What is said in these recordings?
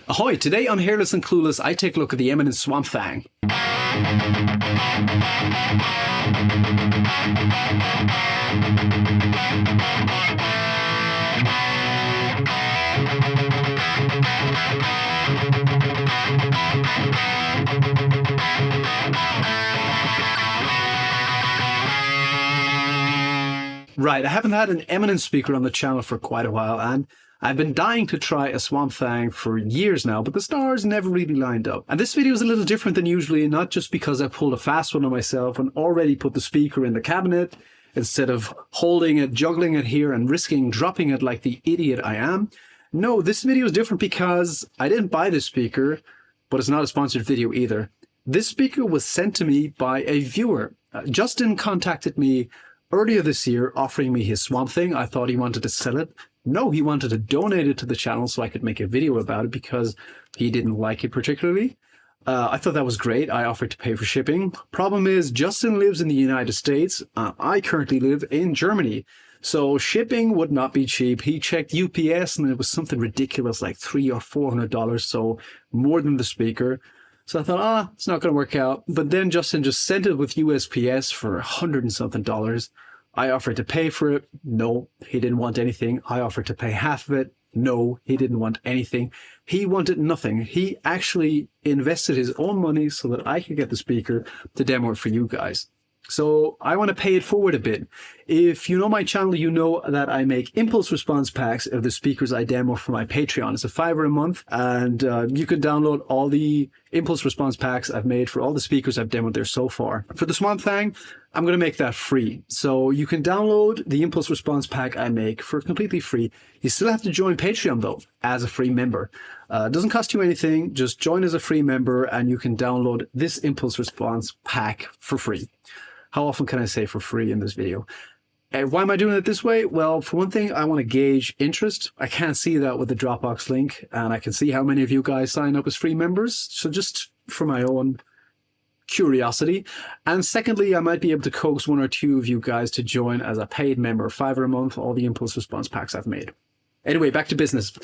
Ahoy! Today on Hairless and Clueless, I take a look at the Eminence Swanp Thang. Right, I haven't had an Eminence speaker on the channel for quite a while, and I've been dying to try a Swamp Thang for years now, but the stars never really lined up. And this video is a little different than usually, not just because I pulled a fast one on myself and already put the speaker in the cabinet, instead of holding it, juggling it here, and risking dropping it like the idiot I am. No, this video is different because I didn't buy this speaker, but it's not a sponsored video either. This speaker was sent to me by a viewer. Justin contacted me earlier this year offering me his Swamp Thing. I thought he wanted to sell it. No, he wanted to donate it to the channel so I could make a video about it because he didn't like it particularly. I thought that was great. I offered to pay for shipping. Problem is, Justin lives in the United States. I currently live in Germany. So shipping would not be cheap. He checked UPS and it was something ridiculous like $300 or $400, so more than the speaker. So I thought, it's not going to work out. But then Justin just sent it with USPS for $100 and something. I offered to pay for it. No, he didn't want anything. I offered to pay half of it. No, he didn't want anything. He wanted nothing. He actually invested his own money so that I could get the speaker to demo it for you guys. So I want to pay it forward a bit. If you know my channel, you know that I make impulse response packs of the speakers I demo for my Patreon. It's $5 a month, and you can download all the impulse response packs I've made for all the speakers I've demoed there so far. For the Swamp Thang, I'm going to make that free. So you can download the impulse response pack I make for completely free. You still have to join Patreon though, as a free member. It doesn't cost you anything. Just join as a free member and you can download this impulse response pack for free. How often can I say for free in this video? And why am I doing it this way? Well, for one thing, I want to gauge interest. I can't see that with the Dropbox link, and I can see how many of you guys sign up as free members. So just for my own curiosity. And secondly, I might be able to coax one or two of you guys to join as a paid member, $5 a month, all the impulse response packs I've made. Anyway, back to business.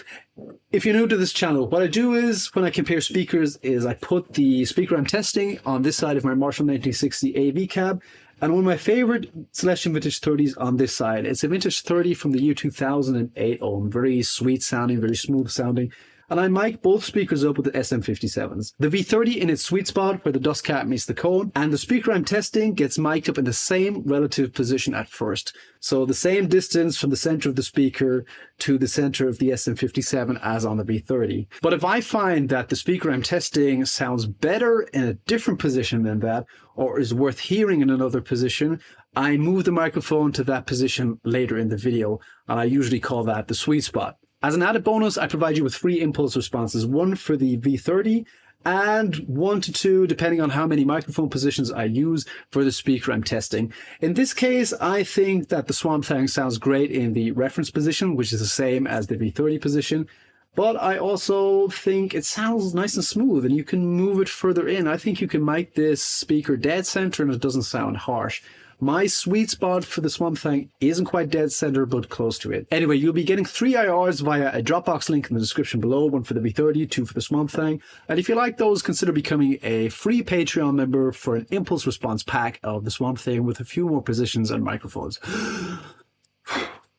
If you're new to this channel, what I do is, when I compare speakers, is I put the speaker I'm testing on this side of my Marshall 1960 AV cab, and one of my favorite Celestion Vintage 30s on this side. It's a Vintage 30 from the year 2008 Ohm. Very sweet sounding, very smooth sounding. And I mic both speakers up with the SM57s. The V30 in its sweet spot where the dust cap meets the cone, and the speaker I'm testing gets mic'd up in the same relative position at first. So the same distance from the center of the speaker to the center of the SM57 as on the V30. But if I find that the speaker I'm testing sounds better in a different position than that, or is worth hearing in another position, I move the microphone to that position later in the video, and I usually call that the sweet spot. As an added bonus, I provide you with 3 impulse responses, one for the V30 and 1 to 2, depending on how many microphone positions I use for the speaker I'm testing. In this case, I think that the Swamp Thang sounds great in the reference position, which is the same as the V30 position. But I also think it sounds nice and smooth, and you can move it further in. I think you can mic this speaker dead center and it doesn't sound harsh. My sweet spot for the Swamp Thang isn't quite dead center, but close to it. Anyway, you'll be getting 3 IRs via a Dropbox link in the description below, 1 for the V30, 2 for the Swamp Thang. And if you like those, consider becoming a free Patreon member for an impulse response pack of the Swamp Thang with a few more positions and microphones.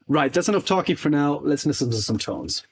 Right, that's enough talking for now. Let's listen to some tones.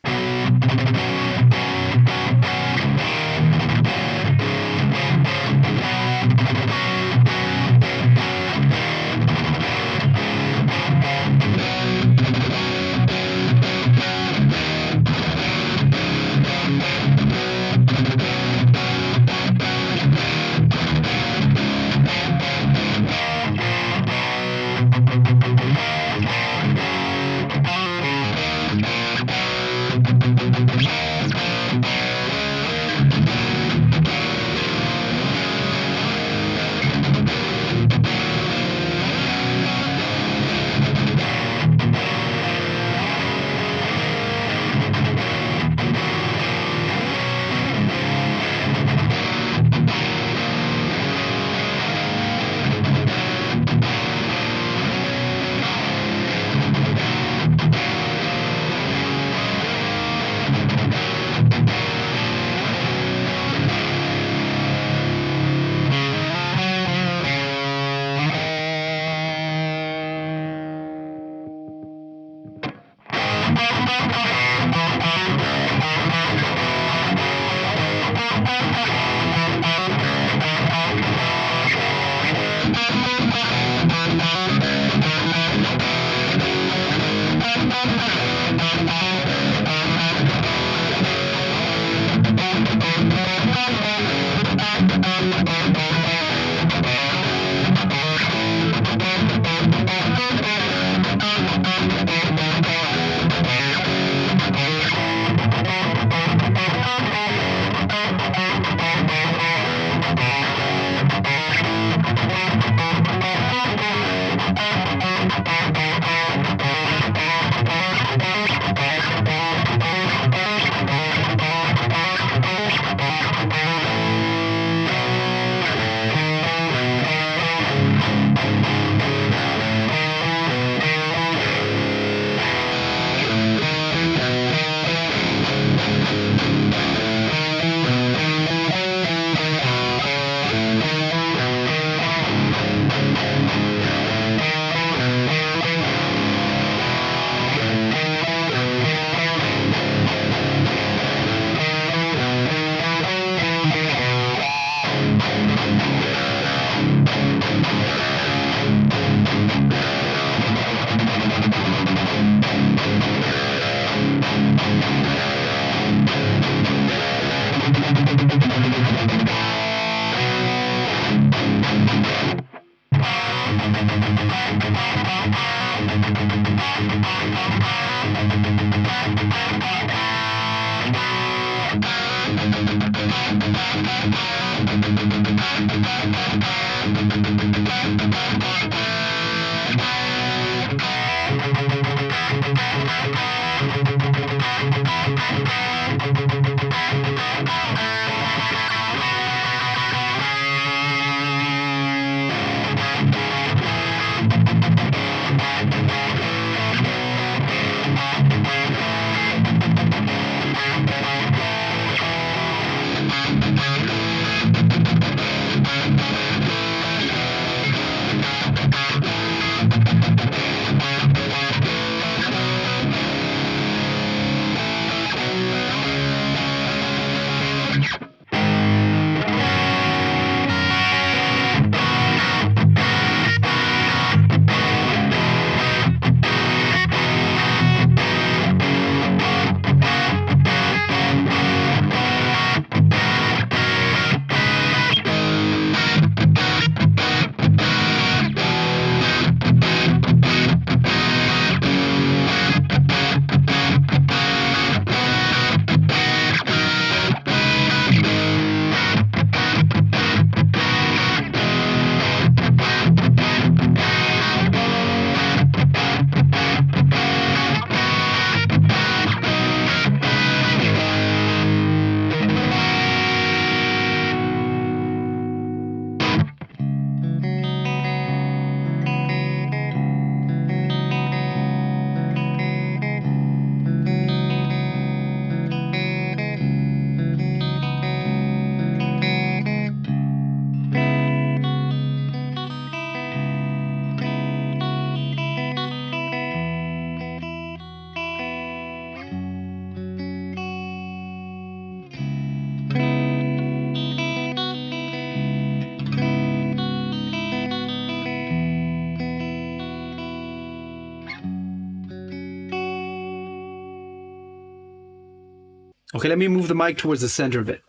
Okay, let me move the mic towards the center a bit.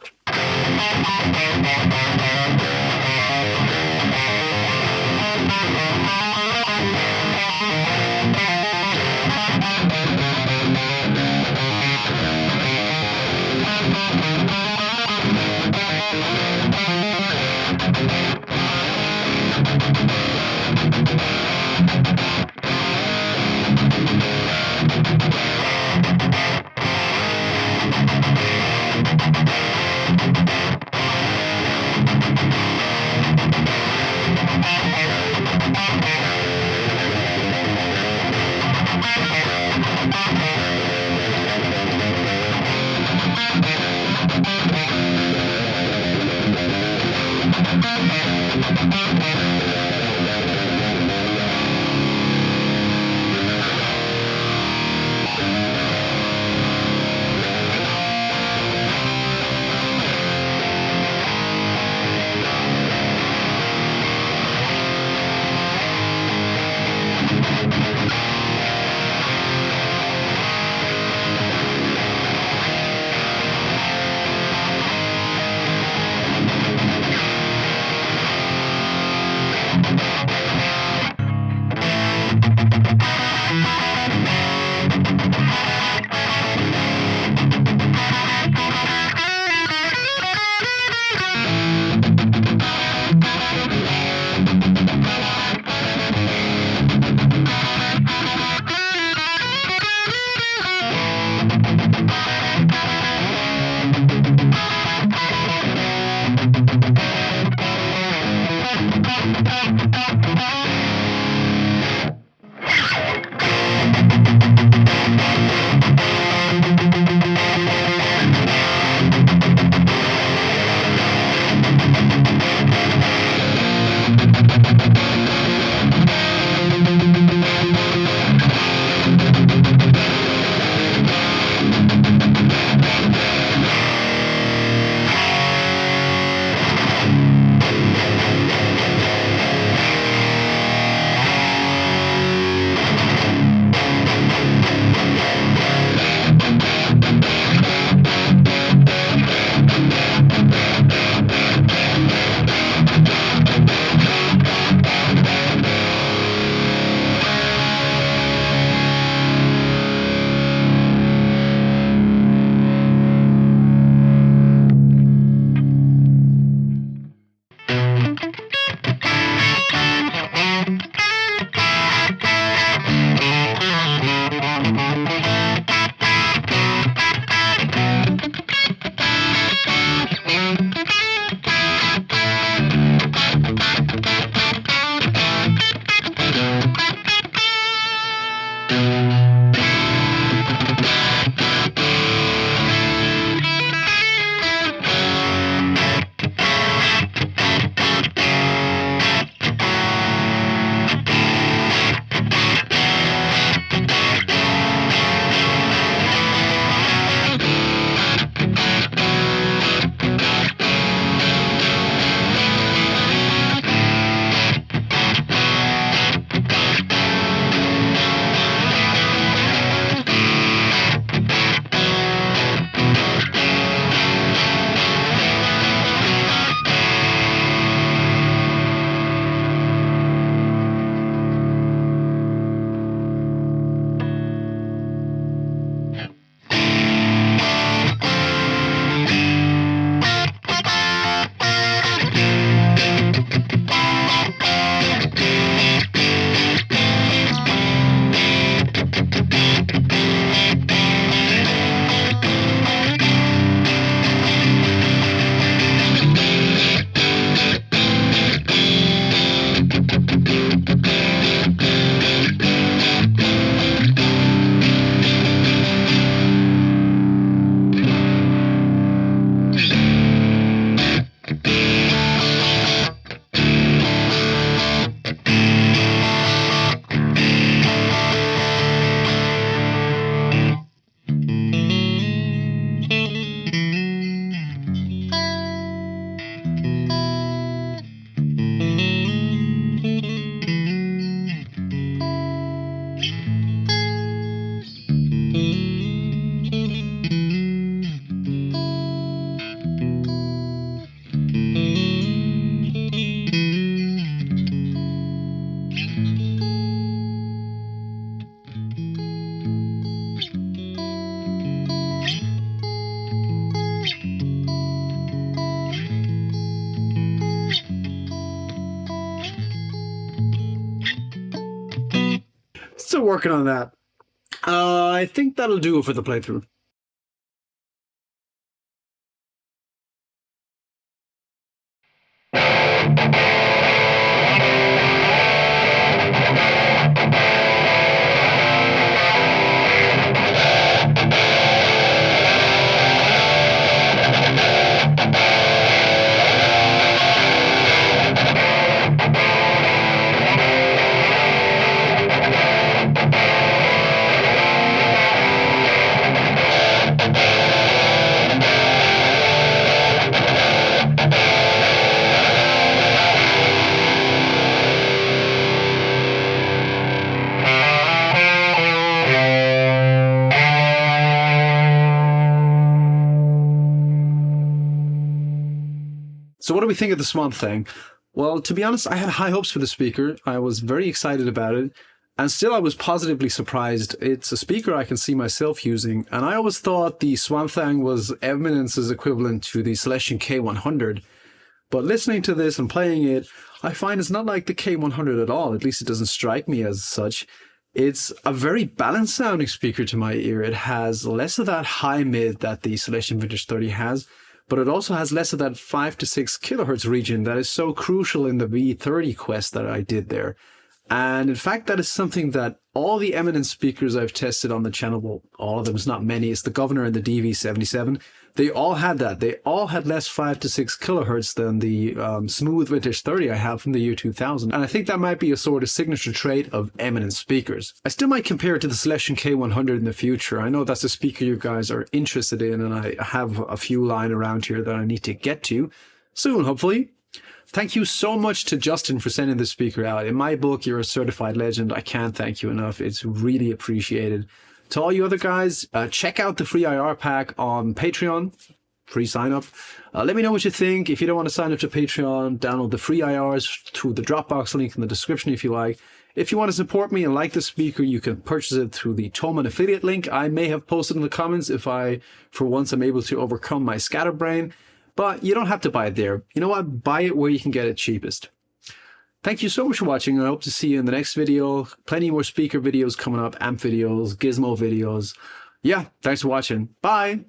Still working on that. I think that'll do it for the playthrough. So what do we think of the Swamp Thang? Well, to be honest, I had high hopes for the speaker. I was very excited about it, and still I was positively surprised. It's a speaker I can see myself using, and I always thought the Swamp Thang was Eminence's equivalent to the Celestion K100. But listening to this and playing it, I find it's not like the K100 at all. At least it doesn't strike me as such. It's a very balanced sounding speaker to my ear. It has less of that high mid that the Celestion Vintage 30 has, but it also has less of that 5 to 6 kilohertz region that is so crucial in the V30 quest that I did there. And in fact, that is something that all the Eminence speakers I've tested on the channel, well, all of them, it's not many, it's the Governor and the DV77, they all had that. They all had less 5 to 6 kilohertz than the smooth Vintage 30 I have from the year 2000. And I think that might be a sort of signature trait of Eminence speakers. I still might compare it to the Celestion K100 in the future. I know that's a speaker you guys are interested in, and I have a few lying around here that I need to get to soon, hopefully. Thank you so much to Justin for sending this speaker out. In my book, you're a certified legend. I can't thank you enough. It's really appreciated. To all you other guys, check out the free IR pack on Patreon. Free sign up. Let me know what you think. If you don't want to sign up to Patreon, download the free IRs through the Dropbox link in the description if you like. If you want to support me and like the speaker, you can purchase it through the Thomann affiliate link I may have posted in the comments if I, for once, am able to overcome my scatterbrain. But you don't have to buy it there. You know what? Buy it where you can get it cheapest. Thank you so much for watching. I hope to see you in the next video. Plenty more speaker videos coming up, amp videos, gizmo videos. Yeah, thanks for watching. Bye!